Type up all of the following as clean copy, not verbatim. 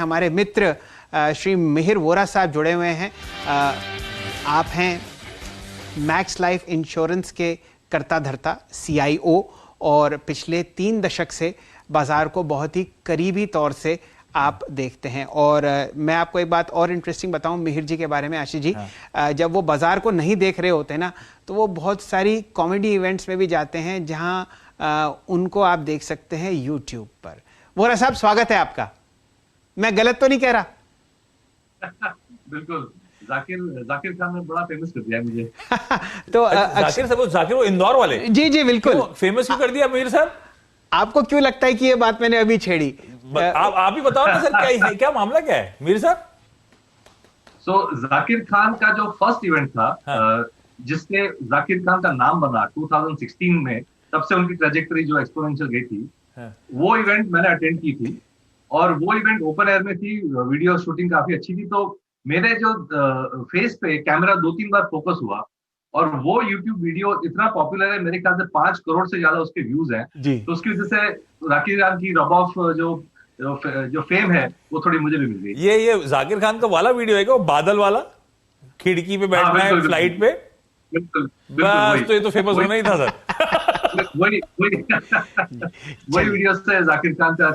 हमारे मित्र श्री मिहिर वोरा साहब जुड़े हुए हैं। आप हैं मैक्स लाइफ इंश्योरेंस के कर्ता धर्ता CIO और पिछले 3 दशक से बाजार को बहुत ही करीबी तौर से आप देखते हैं। और मैं आपको एक बात और इंटरेस्टिंग बताऊं मिहिर जी के बारे में, आशीष जी, जब वो बाजार को नहीं देख रहे होते ना, तो वो बहुत सारी कॉमेडी इवेंट्स में भी जाते हैं जहां उनको आप देख सकते हैं YouTube पर। वोरा साहब, स्वागत है आपका। मैं गलत तो नहीं कह रहा? बिल्कुल, जाकिर खान ने बड़ा फेमस कर दिया मुझे। तो जाकिर वो इंदौर वाले? जी जी बिल्कुल। फेमस क्यों कर दिया मिहिर साहब? आपको क्यों लगता है कि ये बात मैंने अभी छेड़ी? आप ही बताओ ना सर, क्या मामला क्या है मिहिर साहब? जाकिर खान का जो फर्स्ट इवेंट था, जिससे जाकिर खान का नाम बना 2016 में, तब से उनकी ट्रेजेक्टरी जो एक्सपोनेंशियल गई थी, वो इवेंट मैंने अटेंड की थी। और वो इवेंट ओपन एयर में थी, वीडियो शूटिंग काफी अच्छी थी। तो मेरे जो फेस पे कैमरा 2-3 बार फोकस हुआ, और वो YouTube वीडियो इतना पॉपुलर है, मेरे ख्याल से 5 करोड़ से ज्यादा उसके व्यूज हैं। तो उसकी वजह से जाकिर खान की रब ऑफ जो फेम है वो थोड़ी मुझे भी मिल गई। ये जाकिर खान का वाला वीडियो है क्या, वो बादल वाला, खिड़की पे बैठना है फ्लाइट पे? बिल्कुल, तो ये तो फेमस होना ही था सर। वही वीडियो से जाकिर खान का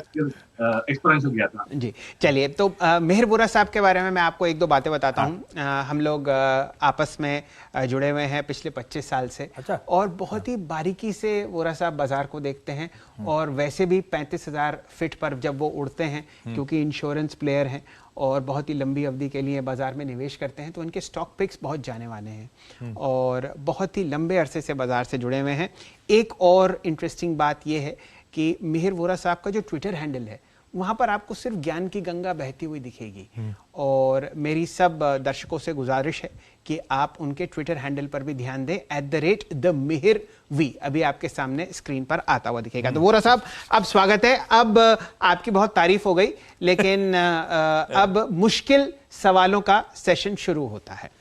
एक्सपोनेंशियल गया था। जी चलिए, तो मिहिर वोरा साहब के बारे में मैं आपको 1-2 बातें बताता हूं। हम लोग आपस में जुड़े हुए हैं पिछले 25 साल से। अच्छा। और बहुत ही बारीकी से वोरा साहब बाजार को देखते हैं, और वैसे भी 35,000 फीट पर जब वो उड़ते हैं, क्योंकि इंश्योरेंस प्लेयर हैं और बहुत ही लंबी अवधि के लिए बाजार में निवेश करते हैं, तो उनके स्टॉक पिक्स बहुत जाने वाले हैं और बहुत ही लंबे अरसे से बाजार से जुड़े हुए हैं। एक और इंटरेस्टिंग बात यह है कि मिहिर वोरा साहब का जो ट्विटर हैंडल है, वहां पर आपको सिर्फ ज्ञान की गंगा बहती हुई दिखेगी। और मेरी सब दर्शकों से गुजारिश है कि आप उनके ट्विटर हैंडल पर भी ध्यान दें, @TheMihirV। अभी आपके सामने स्क्रीन पर आता हुआ दिखेगा। तो वोरा साहब, अब स्वागत है। अब आपकी बहुत तारीफ हो गई, लेकिन अब मुश्किल सवालों का सेशन शुरू होता है।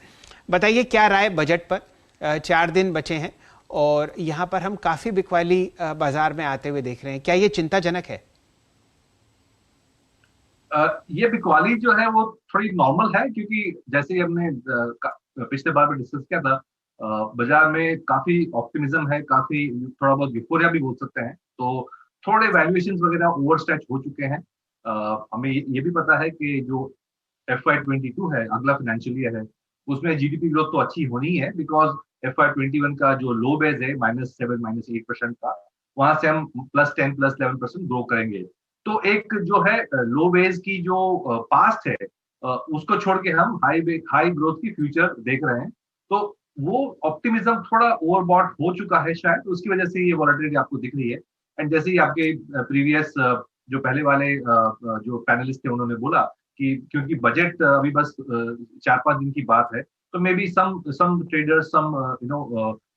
बताइए, क्या राय बजट पर? 4 दिन बचे हैं और यहां पर हम काफी बिकवाली बाजार में आते हुए देख रहे हैं। क्या ये चिंताजनक है? ये बिकवाली जो है वो थोड़ी नॉर्मल है, क्योंकि जैसे ही हमने पिछले बार में डिस्कस किया था, बाजार में काफी ऑप्टिमिज्म है, काफी थोड़ा बहुत यूफोरिया भी बोल सकते हैं। तो थोड़े वैल्यूएशंस वगैरह ओवर स्ट्रेच हो चुके हैं। हमें ये भी पता है कि जो FY22 है, अगला फाइनेंशियल ईयर है, उसमें GDP ग्रोथ तो अच्छी होनी है, बिकॉज FY21 का जो लो बेस है -7, -8% का, वहां से हम +10, +11% ग्रो करेंगे। तो एक जो है लो बेस की जो पास्ट है, उसको छोड़ के हम हाई ग्रोथ की फ्यूचर देख रहे हैं। तो वो ऑप्टिमिज्म थोड़ा ओवरबॉट हो चुका है शायद, तो उसकी वजह से ये वॉलेटिलिटी आपको दिख रही है। एंड जैसे ही आपके प्रीवियस जो पहले वाले जो पैनलिस्ट थे, उन्होंने बोला कि क्योंकि बजट अभी बस 4-5 दिन की बात है, तो may be some traders, some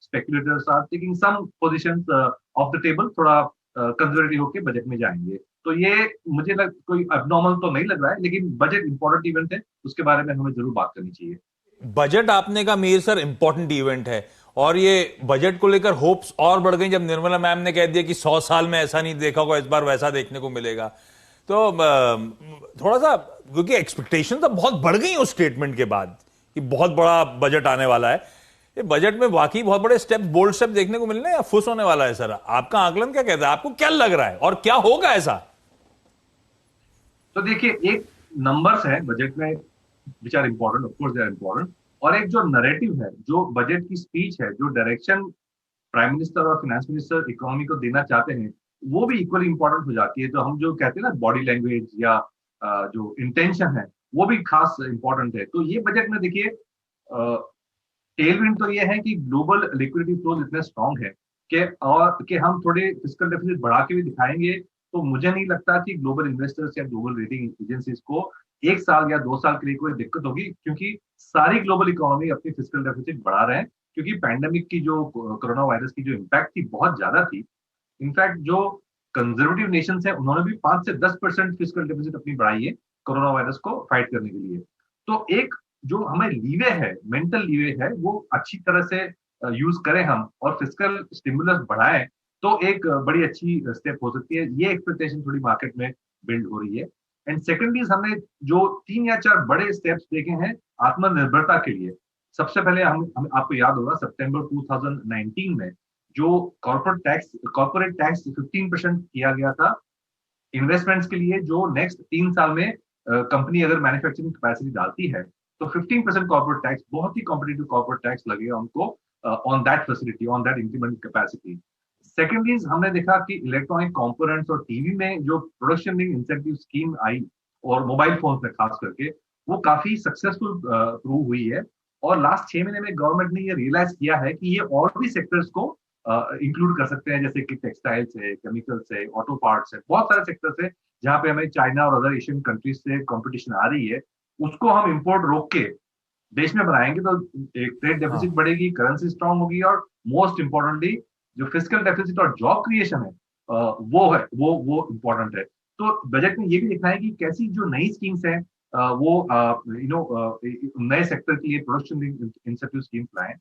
speculators are taking some positions off the table, थोड़ा कंजर्वेटिव होके बजट में जाएंगे। तो ये मुझे कोई अबनॉर्मल तो नहीं लग रहा है, लेकिन बजट इंपॉर्टेंट इवेंट है, उसके बारे में हमें जरूर बात करनी चाहिए। बजट आपने कहा मिहिर सर इंपॉर्टेंट इवेंट है, और ये बजट को लेकर होप्स और बढ़ गई जब निर्मला मैम ने कह दिया कि 100 साल में ऐसा नहीं देखा होगा, इस बार वैसा देखने को मिलेगा। तो थोड़ा सा, क्योंकि एक्सपेक्टेशन तो बहुत बढ़ गई उस स्टेटमेंट के बाद कि बहुत बड़ा बजट आने वाला है, ये बजट में वाकई बहुत बड़े स्टेप, बोल्ड स्टेप देखने को मिलने या फुस होने वाला है? सर, आपका आकलन क्या कहता है? आपको क्या लग रहा है और क्या होगा ऐसा? तो देखिए, एक नंबर्स है बजट में, which are important, of course they are important, और एक जो नैरेटिव है, जो बजट की स्पीच है, जो डायरेक्शन प्राइम मिनिस्टर और फाइनेंस मिनिस्टर इकोनॉमी को देना चाहते हैं, वो भी इक्वली इंपॉर्टेंट हो जाती है। तो हम जो कहते हैं ना, बॉडी लैंग्वेज या जो इंटेंशन है, वो भी खास इंपॉर्टेंट है। तो ये बजट में देखिए, टेलविंड तो ये है कि ग्लोबल लिक्विडिटी फ्लोज इतने स्ट्रांग है कि हम थोड़े फिस्कल डेफिसिट बढ़ा के भी दिखाएंगे, तो मुझे नहीं लगता कि ग्लोबल इन्वेस्टर्स या ग्लोबल रेटिंग एजेंसीज को 1 साल या 2 साल के लिए कोई दिक्कत होगी, क्योंकि सारी ग्लोबल इकोनॉमी अपनी फिस्कल डेफिसिट बढ़ा रहे हैं, क्योंकि पैंडेमिक की जो कोरोना वायरस की जो इम्पैक्ट थी, बहुत ज्यादा थी। इनफैक्ट जो कंजर्वेटिव नेशंस हैं, उन्होंने भी 5 से 10% फिस्कल डेफिसिट अपनी बढ़ाई है कोरोना वायरस को फाइट करने के लिए। तो एक जो हमें लीवे है, मेंटल लीवे है, वो अच्छी तरह से यूज करें हम, और फिस्कल स्टिमुलस बढ़ाएं, तो एक बड़ी अच्छी स्टेप हो सकती है। ये एक्सपेक्टेशन थोड़ी मार्केट में बिल्ड हो रही है। एंड सेकेंडली हमने जो 3 या 4 बड़े स्टेप्स देखे हैं आत्मनिर्भरता के लिए। सबसे पहले हम आपको याद होगा सितंबर 2019 में जो कॉर्पोरेट टैक्स 15% किया गया था इन्वेस्टमेंट्स के लिए, जो नेक्स्ट 3 साल में कंपनी अगर मैन्युफैक्चरिंग कैपेसिटी डालती है तो 15% कॉर्पोरेट टैक्स, बहुत ही कॉम्पिटिटिव कॉर्पोरेट टैक्स लगेगा उनको on that facility, on that increment capacity. Secondly हमने देखा कि इलेक्ट्रॉनिक कंपोनेंट्स और टीवी में जो प्रोडक्शन लिंक इंसेंटिव स्कीम आई और मोबाइल फोन में खास करके, वो काफी सक्सेसफुल प्रूव हुई है। और लास्ट 6 महीने में गवर्नमेंट ने ये रियलाइज किया है कि ये और भी सेक्टर्स को इंक्लूड कर सकते हैं, जैसे कि टेक्सटाइल्स है, केमिकल्स है, ऑटो पार्ट्स है, बहुत सारे सेक्टर्स है जहाँ पे हमें चाइना और अदर एशियन कंट्रीज से कंपटीशन आ रही है। उसको हम इंपोर्ट रोक के देश में बनाएंगे तो एक ट्रेड डेफिसिट बढ़ेगी, करेंसी स्ट्रांग होगी, और मोस्ट इंपॉर्टेंटली जो फिस्कल डेफिसिट और जॉब क्रिएशन है वो इम्पोर्टेंट है। तो बजट में ये भी देखना है कि कैसी जो नई स्कीम्स हैं वो नए सेक्टर के लिए प्रोडक्शन इंसेंटिव स्कीम्स लाएं।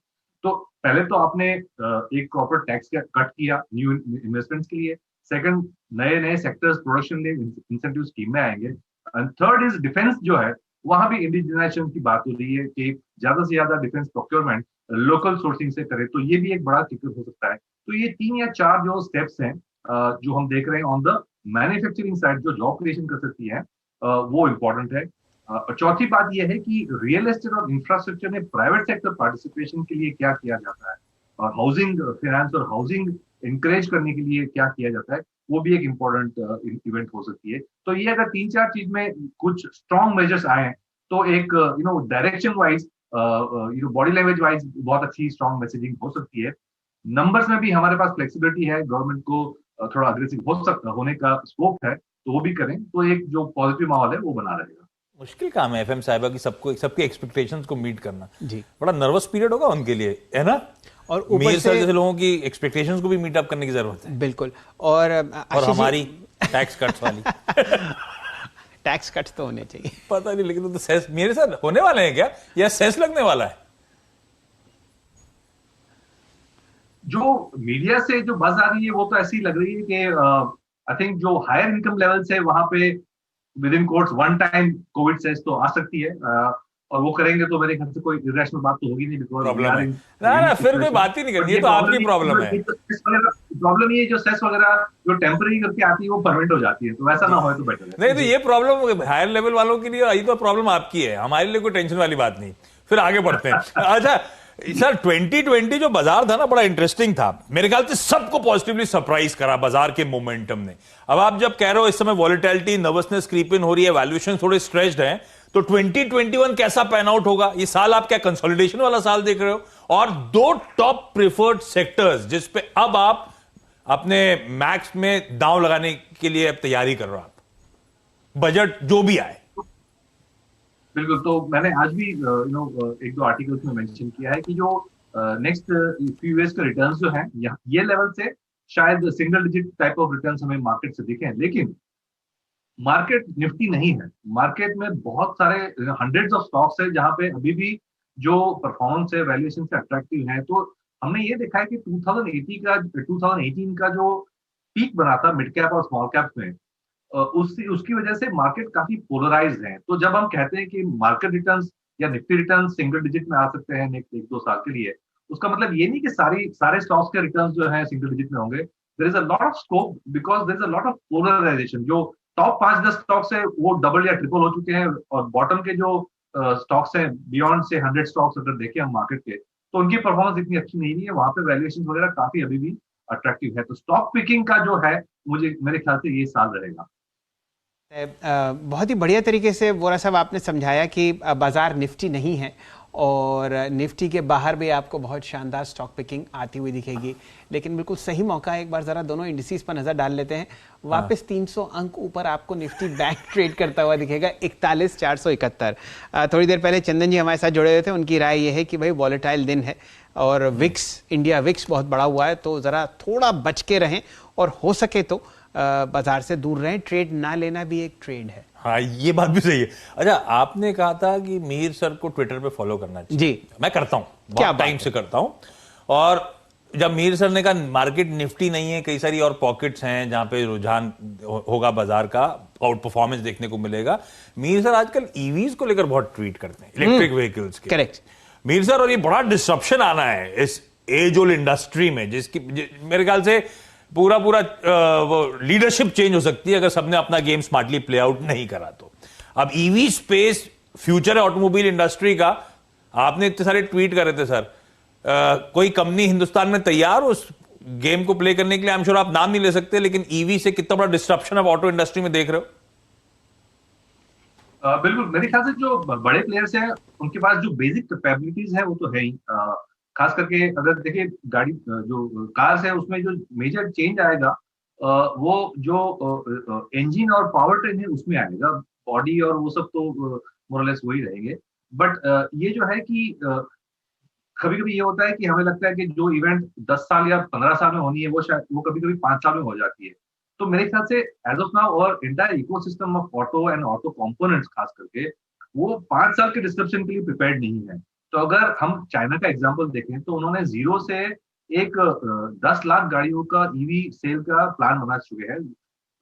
तो पहले तो आपने एक कॉर्पोरेट टैक्स कट किया न्यू इन्वेस्टमेंट्स के लिए, सेकंड नए सेक्टर्स प्रोडक्शन इंसेंटिव स्कीम में आएंगे, एंड थर्ड इज डिफेंस जो है वहां भी इंडिजिनाइजेशन की बात हो रही है कि ज्यादा से ज्यादा डिफेंस प्रोक्योरमेंट लोकल सोर्सिंग से करे, तो ये भी एक बड़ा किकर हो सकता है। तो ये 3 या 4 जो स्टेप्स हैं जो हम देख रहे हैं ऑन द मैन्युफैक्चरिंग साइड, जो जॉब क्रिएशन कर सकती है वो इम्पोर्टेंट है। चौथी बात यह है कि रियल एस्टेट और इंफ्रास्ट्रक्चर में प्राइवेट सेक्टर पार्टिसिपेशन के लिए क्या किया जाता है, और हाउसिंग फाइनेंस और हाउसिंग इंकरेज करने के लिए क्या किया जाता है, वो भी एक इम्पोर्टेंट इवेंट हो सकती है। तो ये अगर 3-4 चीज में कुछ स्ट्रॉन्ग मेजर्स आए तो एक direction wise body language wise बहुत अच्छी स्ट्रॉन्ग मैसेजिंग हो सकती है। नंबर्स में भी हमारे पास फ्लेक्सिबिलिटी है, गवर्नमेंट को थोड़ा अग्रेसिव होने का स्कोप है, तो वो भी करें, तो एक जो पॉजिटिव माहौल है वो बना रहेगा। मुश्किल काम है एफएम साहिबा की सबके एक्सपेक्टेशंस को मीट करना जी, बड़ा नर्वस पीरियड होगा उनके लिए, है ना। और ऊपर से जैसे लोगों की एक्सपेक्टेशंस को भी मीट अप करने की जरूरत है। बिल्कुल। और हमारी टैक्स कट्स वाली टैक्स कट्स तो होने चाहिए, पता नहीं, लेकिन तो सेस मेरे साथ होने वाले हैं क्या, या सेस लगने वाला है? जो मीडिया से जो बज आ रही है वो तो ऐसी लग रही है कि आई थिंक जो हायर इनकम लेवल्स है वहां पे within course one time covid cess तो आ सकती है, और वो करेंगे तो मेरे ख्याल से कोई इरेशनल बात तो होगी नहीं, बिकॉज़ ना फिर कोई बात ही नहीं करनी, ये तो आपकी प्रॉब्लम है। प्रॉब्लम ये जो सेस वगैरह जो टेम्पररी करके आती है वो परमानेंट हो जाती है, तो वैसा ना हो तो बेटर है। नहीं तो ये प्रॉब्लम हायर लेवल वालों के लिए, ये तो प्रॉब्लम आपकी है, हमारे लिए कोई टेंशन वाली बात नहीं। फिर आगे बढ़ते हैं। अच्छा सर, 2020 जो बाजार था ना बड़ा इंटरेस्टिंग था, मेरे ख्याल से सबको पॉजिटिवली सरप्राइज करा बाजार के मोमेंटम ने। अब आप जब कह रहे हो इस समय वॉलेटिलिटी, नर्वसनेस क्रीप इन हो रही है, वैल्यूएशन थोड़े स्ट्रेच्ड हैं, तो 2021 कैसा पैन आउट होगा? ये साल आप क्या कंसोलिडेशन वाला साल देख रहे हो? और 2 टॉप प्रिफर्ड सेक्टर्स जिस पे अब आप अपने मैक्स में दांव लगाने के लिए अब तैयारी कर रहे हो, आप बजट जो भी आए। बिल्कुल, तो मैंने आज भी 1-2 आर्टिकल्स में मेंशन किया है कि जो नेक्स्ट फ्यू इयर्स के रिटर्न्स जो हैं ये लेवल से शायद single digit type of returns हमें मार्केट से दिखे, लेकिन मार्केट निफ्टी नहीं है। मार्केट में बहुत सारे हंड्रेड्स ऑफ स्टॉक्स है जहां पे अभी भी जो परफॉर्मेंस है वैल्यूएशन से अट्रैक्टिव है। तो हमने ये देखा है कि 2018 का जो पीक बना था मिड कैप और स्मॉल कैप में, उसकी वजह से मार्केट काफी पोलराइज्ड है। तो जब हम कहते हैं कि मार्केट रिटर्न्स या निफ्टी रिटर्न्स सिंगल डिजिट में आ सकते हैं नेक्स्ट 1-2 साल के लिए, उसका मतलब ये नहीं कि सारे स्टॉक्स के रिटर्न्स जो है सिंगल डिजिट में होंगे। There is a lot of scope because there is a lot of polarization. जो टॉप 5-10 स्टॉक्स है वो डबल या ट्रिपल हो चुके हैं, और बॉटम के जो स्टॉक्स हैं बियॉन्ड से 100 स्टॉक्स अगर देखें हम मार्केट के, तो उनकी परफॉर्मेंस इतनी अच्छी नहीं है, वहां पे वैल्यूएशन वगैरह काफी अभी भी अट्रैक्टिव है। तो स्टॉक पिकिंग का जो है मेरे ख्याल से ये साल रहेगा। बहुत ही बढ़िया तरीके से वोरा साहब आपने समझाया कि बाजार निफ्टी नहीं है, और निफ्टी के बाहर भी आपको बहुत शानदार स्टॉक पिकिंग आती हुई दिखेगी। लेकिन बिल्कुल सही मौका है, एक बार जरा दोनों इंडिसेस पर नजर डाल लेते हैं। वापस 300 अंक ऊपर आपको निफ्टी बैंक ट्रेड करता हुआ दिखेगा, 41,471। थोड़ी देर पहले चंदन जी हमारे साथ जुड़े हुए थे, उनकी राय ये है कि भाई वॉलेटाइल दिन है और इंडिया विक्स बहुत बड़ा हुआ है, तो जरा थोड़ा बच के रहें और हो सके तो बाजार से दूर रहें। ट्रेड ना लेना भी एक ट्रेड है। हाँ, ये बात भी सही है। अच्छा, आपने कहा था कि मीर सर को ट्विटर पे फॉलो करना चाहिए। जी, मैं करता हूं, बहुत टाइम से करता हूं, और जब मीर सर ने कहा मार्केट निफ्टी नहीं है, कई सारी और पॉकेट्स हैं जहां पे रुझान होगा बाजार का, आउट परफॉर्मेंस देखने को मिलेगा। मीर सर आजकल ईवीज को लेकर बहुत ट्वीट करते हैं, इलेक्ट्रिक व्हीकल्स के। करेक्ट मीर सर, और ये बड़ा डिस्ट्रप्शन आना है इस एज ओल्ड इंडस्ट्री में, जिसकी मेरे ख्याल से पूरा वो लीडरशिप चेंज हो सकती है अगर सबने अपना गेम स्मार्टली प्ले आउट नहीं करा तो। अब ईवी स्पेस फ्यूचर है ऑटोमोबाइल इंडस्ट्री का। आपने इतने सारे ट्वीट कर रहे थे सर, कोई कंपनी हिंदुस्तान में तैयार उस गेम को प्ले करने के लिए? आई एम श्योर आप नाम नहीं ले सकते, लेकिन ईवी से कितना बड़ा डिस्ट्रप्शन आप ऑटो इंडस्ट्री में देख रहे हो? बिल्कुल, मेरे ख्याल से जो बड़े प्लेयर्स हैं उनके पास जो बेसिक कैपेबिलिटीज है वो तो है ही। खास करके अगर देखिए गाड़ी जो कार्स है उसमें जो मेजर चेंज आएगा वो जो इंजन और पावर ट्रेन है उसमें आएगा। बॉडी और वो सब तो मोरलेस वही रहेंगे। बट ये जो है कि कभी कभी ये होता है कि हमें लगता है कि जो इवेंट 10 साल या 15 साल में होनी है वो शायद वो कभी कभी 5 साल में हो जाती है। तो मेरे ख्याल से एज ऑफ नाउ और entire ecosystem of auto and auto components खास करके वो 5 साल के डिस्ट्रप्शन के लिए प्रिपेयर्ड नहीं है। तो अगर हम चाइना का एग्जांपल देखें तो उन्होंने जीरो से एक 10 लाख गाड़ियों का ईवी सेल का प्लान बना चुके हैं।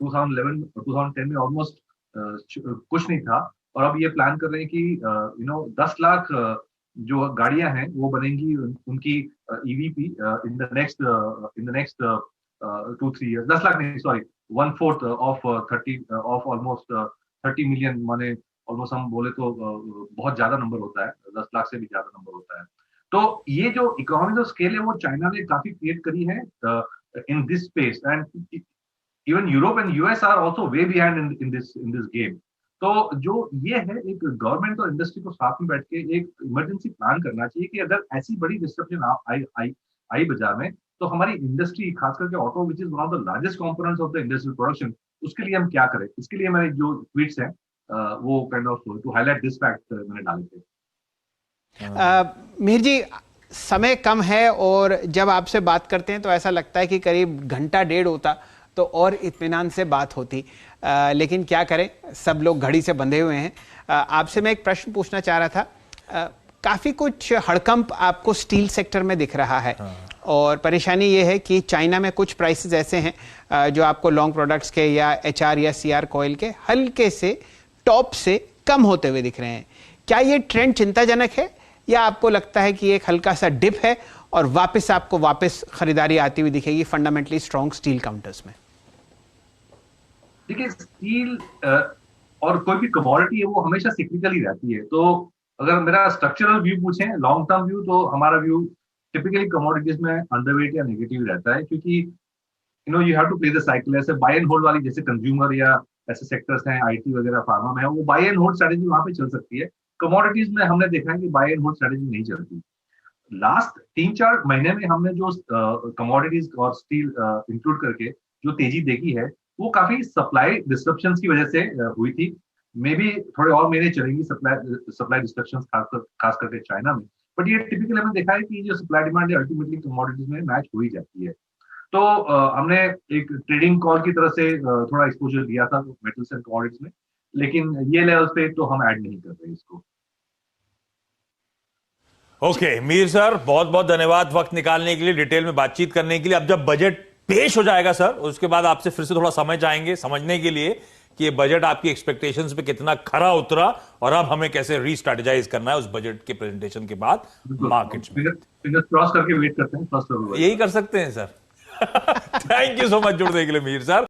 2010 में ऑलमोस्ट कुछ नहीं था और अब ये प्लान कर रहे हैं कि 10 लाख जो गाड़ियां हैं वो बनेंगी उनकी EVP in the next 2-3 years। 10 lakh नहीं, सॉरी, 1/4 ऑफ 30 मिलियन, माने ऑलमोस्ट हम बोले तो बहुत ज्यादा नंबर होता है, 10 लाख से भी ज्यादा नंबर होता है। तो ये जो इकोनॉमिक ऑफ स्केल है वो चाइना ने काफी क्रिएट करी है in this space, and even Europe and US are also way behind in this game. तो जो ये है, एक गवर्नमेंट और इंडस्ट्री को साथ में बैठ के एक इमरजेंसी प्लान करना चाहिए कि अगर ऐसी बड़ी डिस्ट्रप्शन आई बाजार में तो हमारी इंडस्ट्री खास करके auto which is one of the largest components of the industrial production, उसके लिए हम क्या करें। इसके लिए मैंने जो ट्वीट्स हैं वो kind of to highlight this fact मैंने डाले थे। मीर जी, समय कम है और जब आपसे बात करते हैं तो ऐसा लगता है कि करीब घंटा डेढ़ होता तो और इत्मीनान से बात होती, लेकिन क्या करें, सब लोग घड़ी से बंधे हुए हैं। आपसे मैं एक प्रश्न पूछना चाह रहा था। काफ़ी कुछ हड़कंप आपको स्टील सेक्टर में दिख रहा है। और परेशानी ये है कि चाइना में कुछ प्राइसेस ऐसे हैं जो आपको लॉन्ग प्रोडक्ट्स के या HR या CR कॉइल के हल्के से टॉप से कम होते हुए दिख रहे हैं। क्या ये ट्रेंड चिंताजनक है या आपको लगता है कि एक हल्का सा डिप है और वापस खरीदारी आती हुई दिखेगी फंडामेंटली स्ट्रॉन्ग स्टील काउंटर्स में? देखिए, स्टील और कोई भी कमोडिटी है वो हमेशा सिक्लिकल ही रहती है। तो अगर मेरा स्ट्रक्चरल व्यू पूछें, लॉन्ग टर्म व्यू, तो हमारा व्यू टिपिकली कमोडिटीज में अंडरवेट या नेगेटिव रहता है, क्योंकि you have to play the cycle. ऐसे बाय एंड होल्ड वाली जैसे कंज्यूमर या ऐसे सेक्टर्स हैं IT वगैरह, फार्मा में, वो बाय एंड होल्ड स्ट्रेटेजी वहां पे चल सकती है। कमोडिटीज में हमने देखा है कि बाय एंड होल्ड स्ट्रेटेजी नहीं चलती। लास्ट 3-4 महीने में हमने जो कमोडिटीज और स्टील इंक्लूड करके जो तेजी देखी है वो काफी सप्लाई डिस्ट्रप्शंस की वजह से हुई थी। मे बी थोड़े और महीने चलेंगी सप्लाई डिस्ट्रप्शंस खास करके चाइना में। बट ये टिपिकली हमने देखा है कि जो सप्लाई डिमांड है अल्टीमेटली कमोडिटीज में मैच हो ही जाती है। तो हमने एक ट्रेडिंग कॉल की तरह से थोड़ा एक्सपोजर दिया था मेटल्स एंड कमोडिटीज में, लेकिन ये लेवल्स पे तो हम ऐड नहीं कर रहे इसको। ओके, मीर सर, बहुत बहुत धन्यवाद वक्त निकालने के लिए, डिटेल में बातचीत करने के लिए। अब जब बजट पेश हो जाएगा सर, उसके बाद आपसे फिर से थोड़ा समय चाहेंगे समझने के लिए कि ये बजट आपकी एक्सपेक्टेशंस पे कितना खरा उतरा और अब हमें कैसे रीस्ट्रेटेजाइज करना है उस बजट के प्रेजेंटेशन के बाद मार्केट्स में। फिंगर्स क्रॉस करके वेट करते हैं फर्स्ट। यही कर सकते हैं sir. Thank you so much जुड़ने के लिए मीर सर।